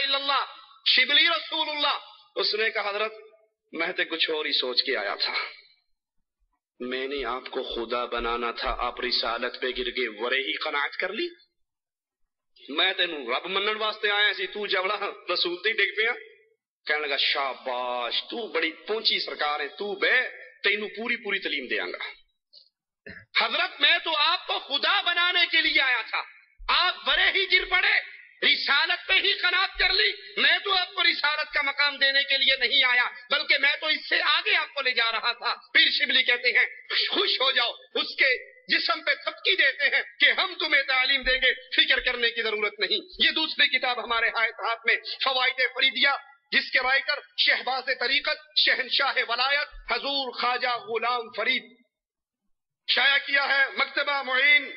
الا اللہ، شبلی رسول اللہ. اس نے کہا حضرت میں تو کچھ اور ہی سوچ کے آیا تھا، میں نے آپ کو خدا بنانا تھا، آپ رسالت پہ گر کے ورے ہی قناعت کر لی. میں تینوں رب منن واسطے آیا سی، تو جوڑا رسول تے ڈگ پیا. کہنے لگا شاباش، تو بڑی پہنچی سرکار ہے، تو بے تینوں پوری پوری تعلیم دیاں گا. حضرت میں تو آپ کو خدا بنانے کے لیے آیا تھا، آپ برے ہی گر پڑے، رسالت پہ ہی قناعت کر لی. میں تو آپ کو رسالت کا مقام دینے کے لیے نہیں آیا، بلکہ میں تو اس سے آگے آپ کو لے جا رہا تھا. پیر شبلی کہتے ہیں خوش ہو جاؤ، اس کے جسم پہ تھپکی دیتے ہیں کہ ہم تمہیں تعلیم دیں گے، فکر کرنے کی ضرورت نہیں. یہ دوسری کتاب ہمارے ہاتھ میں فوائد فریدیہ، جس کے رائٹر شہباز طریقت شہنشاہ ولایت حضور خواجہ غلام فرید شائع کیا ہے. مکتبہ معین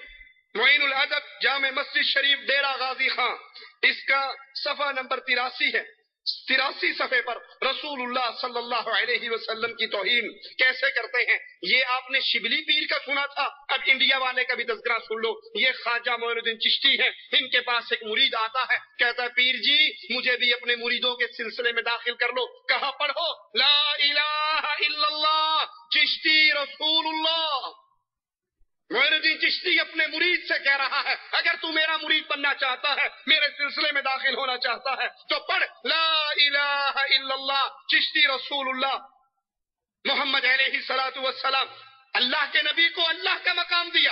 الادب جامع مسجد شریف ڈیرہ غازی خان. اس کا صفحہ نمبر 83 ہے. 83 صفحے پر رسول اللہ صلی اللہ علیہ وسلم کی توہین کیسے کرتے ہیں. یہ آپ نے شبلی پیر کا سنا تھا، اب انڈیا والے کا بھی تذکرہ سن لو. یہ خواجہ معین الدین چشتی ہے. ان کے پاس ایک مرید آتا ہے، کہتا ہے پیر جی مجھے بھی اپنے مریدوں کے سلسلے میں داخل کر لو. کہا پڑھو لا الہ الا اللہ چشتی رسول اللہ. معین الدین چشتی اپنے مرید سے کہہ رہا ہے اگر تو میرا مرید بننا چاہتا ہے، میرے سلسلے میں داخل ہونا چاہتا ہے تو پڑھ لا الہ الا اللہ چشتی رسول اللہ. محمد علیہ الصلوۃ والسلام اللہ کے نبی کو اللہ کا مقام دیا،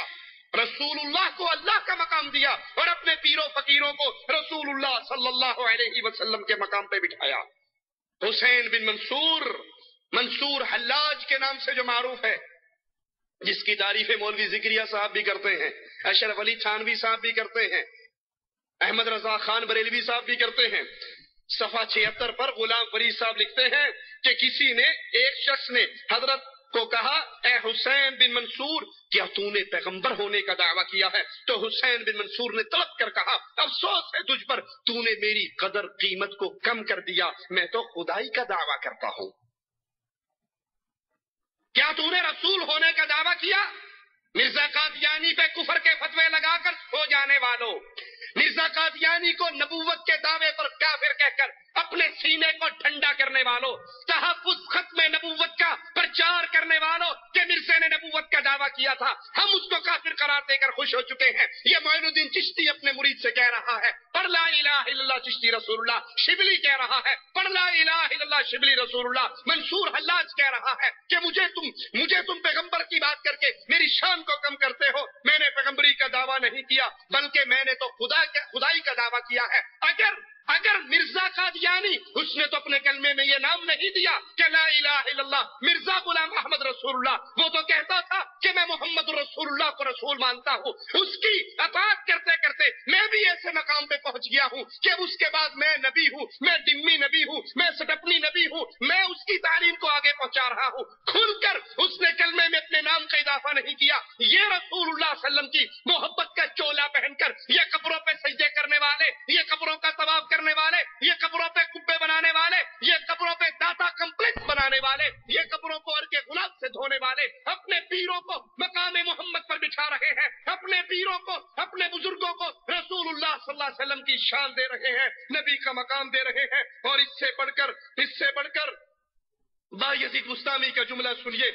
رسول اللہ کو اللہ کا مقام دیا، اور اپنے پیروں فقیروں کو رسول اللہ صلی اللہ علیہ وسلم کے مقام پہ بٹھایا. حسین بن منصور حلاج کے نام سے جو معروف ہے، جس کی تعریف مولوی ذکریہ صاحب بھی کرتے ہیں، اشرف علی تھانوی صاحب بھی کرتے ہیں، احمد رضا خان بریلوی صاحب بھی کرتے ہیں. صفحہ 76 پر غلام فرید صاحب لکھتے ہیں کہ ایک شخص نے حضرت کو کہا اے حسین بن منصور کیا تو نے پیغمبر ہونے کا دعویٰ کیا ہے؟ تو حسین بن منصور نے طلب کر کہا افسوس ہے تجھ پر، تو نے میری قدر قیمت کو کم کر دیا، میں تو خدائی کا دعویٰ کرتا ہوں. کیا تو نے رسول ہونے کا دعویٰ کیا؟ مرزا قادیانی پہ کفر کے فتوے لگا کر سو جانے والوں، مرزا قادیانی کو نبوت کے دعوے پر کافر کہہ کر اپنے سینے کو ٹھنڈا کرنے والوں، تحفظ ختم نبوت کا پرچار کرنے والوں کہ مرزا نے نبوت کا دعویٰ کیا تھا، ہم اس کو کافر قرار دے کر خوش ہو چکے ہیں. یہ معین الدین چشتی اپنے مرید سے کہہ رہا ہے پڑھ لا الہ الا اللہ چشتی رسول اللہ. شبلی کہہ رہا ہے پڑھ لا الہ الا اللہ شبلی رسول اللہ. منصور حلاج کہہ رہا ہے کہ مجھے تم پیغمبر کی بات کر کے میری شان کو کم کرتے ہو. میں نے پیغمبری کا دعویٰ نہیں کیا، بلکہ میں نے تو خدائی کا دعویٰ کیا ہے. اگر مرزا قادیانی اس نے تو اپنے کلمے میں یہ نام نہیں دیا کہ لا الہ الا اللہ مرزا غلام احمد رسول اللہ، وہ تو کہتا تھا کہ میں محمد رسول اللہ کو رسول مانتا ہوں. اس کی اطاعت کرتے کرتے میں بھی ایسے مقام پہ پہنچ گیا ہوں کہ اس کے بعد میں نبی ہوں، میں ڈمی نبی ہوں، میں سٹپنی نبی ہوں، میں اس کی تعلیم کو آگے پہنچا رہا ہوں. کھل کر اس نے کلمے میں اپنے نام کا اضافہ نہیں کیا. یہ رسول اللہ صلی اللہ علیہ وسلم کی محبت کا چولا پہن کر یہ قبروں پہ سجدے کرنے والے، یہ قبروں کا طواف کرنے والے، یہ قبروں پہ کبے بنانے والے، یہ قبروں پہ داتا کمپلیکس بنانے والے، یہ قبروں کو اور کے گلاب سے دھونے والے اپنے پیروں کو مقام محمد پر بٹھا رہے ہیں، اپنے پیروں کو اپنے بزرگوں کو رسول اللہ صلی اللہ علیہ وسلم کی شان دے رہے ہیں، نبی کا مقام دے رہے ہیں. اور اس سے بڑھ کر بایزید بستامی کا جملہ سنیے.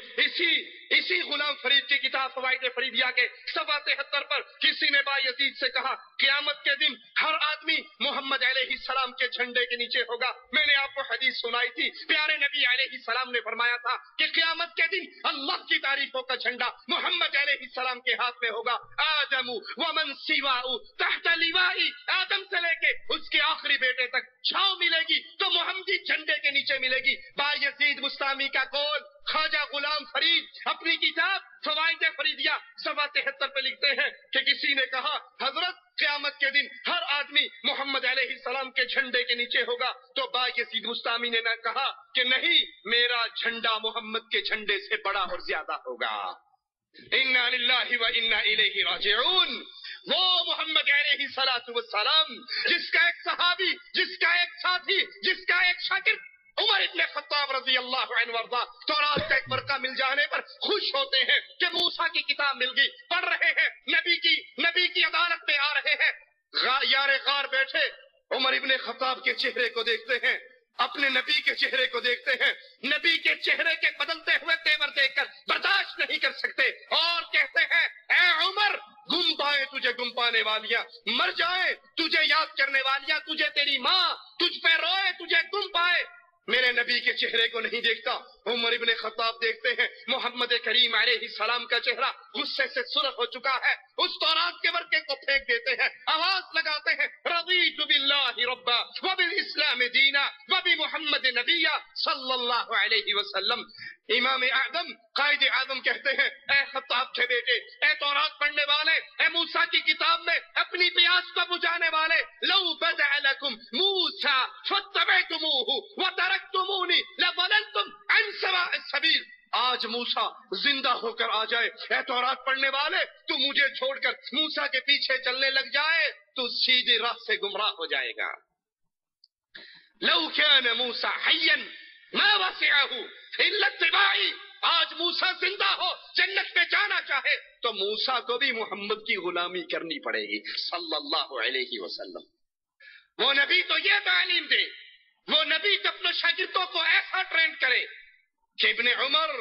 اسی غلام فرید کی کتاب فوائد فریدیہ کے صفحہ 73 پر کسی نے بایزید سے کہا قیامت کے دن ہر آدمی محمد علیہ السلام کے جھنڈے کے نیچے ہوگا. میں نے آپ کو حدیث سنائی تھی، پیارے نبی علیہ السلام نے فرمایا تھا کہ قیامت کے دن اللہ کی تعریفوں کا جھنڈا محمد علیہ السلام کے ہاتھ میں ہوگا. آدم ومن سواہ تحت لوائی، آدم سے لے کے اس کے آخری بیٹے تک چھاؤں ملے گی تو محمدی جھنڈے کے نیچے ملے گی. بایزید بستامی کا قول خواجہ غلام فرید اپنی کتاب فوائد فریدیہ صفحہ 73 پہ لکھتے ہیں کہ کسی نے کہا حضرت قیامت کے دن ہر آدمی محمد علیہ السلام کے جھنڈے کے نیچے ہوگا. تو بایزید بستامی نے نہ کہا کہ نہیں، میرا جھنڈا محمد کے جھنڈے سے بڑا اور زیادہ ہوگا. انا للہ و انا الیہ راجعون. وہ محمد علیہ السلام جس کا ایک صحابی، جس کا ایک ساتھی، جس کا ایک شاگرد عمر ابن خطاب رضی اللہ عنہ وارضا تورات کا ایک ورقہ مل جانے پر خوش ہوتے ہیں کہ موسیٰ کی کتاب مل گئی، پڑھ رہے ہیں، نبی کی عدالت میں آ رہے ہیں. یار غار بیٹھے عمر ابن خطاب کے چہرے کو دیکھتے ہیں، اپنے نبی کے چہرے کو دیکھتے ہیں، نبی کے چہرے کے بدلتے ہوئے تیور دیکھ کر برداشت نہیں کر سکتے اور کہتے ہیں اے عمر، گم پائے تجھے گم پانے والیاں، مر جائے تجھے یاد کرنے والیاں، تجھے تیری ماں تجھ پہ روئے تجھے گم پائے، میرے نبی کے چہرے کو نہیں دیکھتا۔ عمر ابن خطاب دیکھتے ہیں محمد کریم علیہ السلام کا چہرہ غصے سے سرخ ہو چکا ہے، اس تورات کے ورقے کو پھینک دیتے ہیں، آواز لگاتے ہیں رضیت باللہ ربا وبالاسلام دینا وبمحمد نبیا صلی اللہ علیہ وسلم۔ امام اعظم قائد اعظم کہتے ہیں اے خطاب کے بیٹے، اے تورات پڑھنے والے، اے موسیٰ کی کتاب میں اپنی پیاس کو بجھانے والے، لو بدع لکم موسیٰ فاتبعتموہ وترکتمونی لضللتم عن سواء السبیل۔ آج موسیٰ زندہ ہو کر آ جائے، اے تورات پڑھنے والے، تو مجھے چھوڑ کر موسیٰ کے پیچھے چلنے لگ جائے تو سیدھی راہ سے گمراہ ہو جائے گا۔ لو كان موسیٰ حیا ما وسعہ الا اتباعی، آج موسیٰ زندہ ہو جنت میں جانا چاہے تو موسیٰ کو بھی محمد کی غلامی کرنی پڑے گی صلی اللہ علیہ وسلم۔ وہ نبی تو یہ تعلیم دے، وہ نبی تو اپنے شاگردوں کو ایسا ٹرین کرے کہ ابن عمر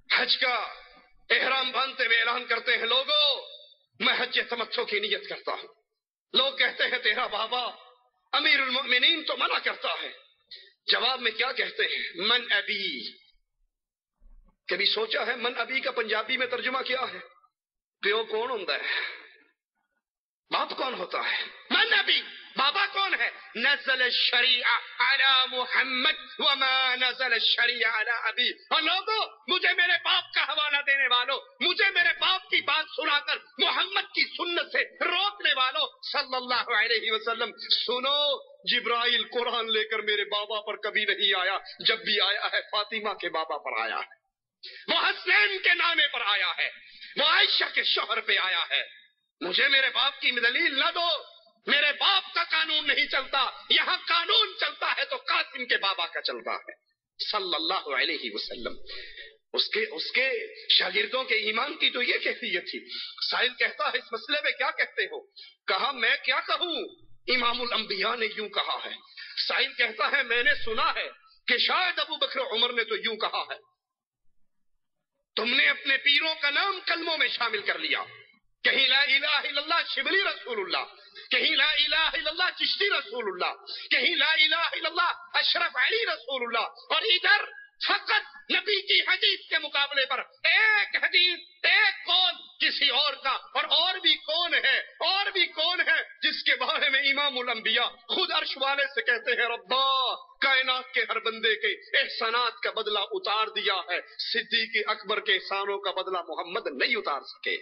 حج کا احرام باندھتے ہوئے اعلان کرتے ہیں لوگوں میں حج تمتع کی نیت کرتا ہوں۔ لوگ کہتے ہیں تیرا بابا امیر المؤمنین تو منع کرتا ہے، جواب میں کیا کہتے ہیں من ابی۔ کبھی سوچا ہے من ابی کا پنجابی میں ترجمہ کیا ہے؟ پیو کون ہوتا ہے؟ باپ کون ہوتا ہے؟ من ابی، بابا کون ہے؟ نزل الشریعہ علی محمد وما نزل الشریعہ علی ابی۔ اور لوگوں مجھے میرے باپ کا حوالہ دینے والوں، مجھے میرے باپ کی بات سنا کر محمد کی سنت سے روکنے والوں صلی اللہ علیہ وسلم، سنو جبرائیل قرآن لے کر میرے بابا پر کبھی نہیں آیا، جب بھی آیا ہے فاطمہ کے بابا پر آیا ہے، وہ حسنین کے نامے پر آیا ہے، وہ عائشہ کے شوہر پہ آیا ہے۔ مجھے میرے باپ کی دلیل نہ دو، میرے باپ کا قانون نہیں چلتا، یہاں قانون چلتا ہے تو قاسم کے بابا کا چلتا ہے صلی اللہ علیہ وسلم۔ اس کے شاگردوں کے ایمان کی تو یہ کیفیت تھی۔ سائل کہتا ہے اس مسئلے میں کیا کہتے ہو؟ کہا میں کیا کہوں، امام الانبیاء نے یوں کہا ہے۔ سائل کہتا ہے میں نے سنا ہے کہ شاید ابو بکر عمر نے تو یوں کہا ہے۔ تم نے اپنے پیروں کا نام کلموں میں شامل کر لیا، کہیں لا الہ الا اللہ شبلی رسول اللہ، کہیں لا الہ الا اللہ چشتی رسول اللہ، کہیں لا الہ الا اللہ اشرف علی رسول اللہ، اور ادھر فقط نبی کی حدیث کے مقابلے پر ایک حدیث ایک قول کسی اور کا، اور بھی کون ہے جس کے بارے میں امام الانبیاء خود عرش والے سے کہتے ہیں ربا کائنات کے ہر بندے کے احسانات کا بدلہ اتار دیا ہے، صدیق اکبر کے احسانوں کا بدلہ محمد نہیں اتار سکے۔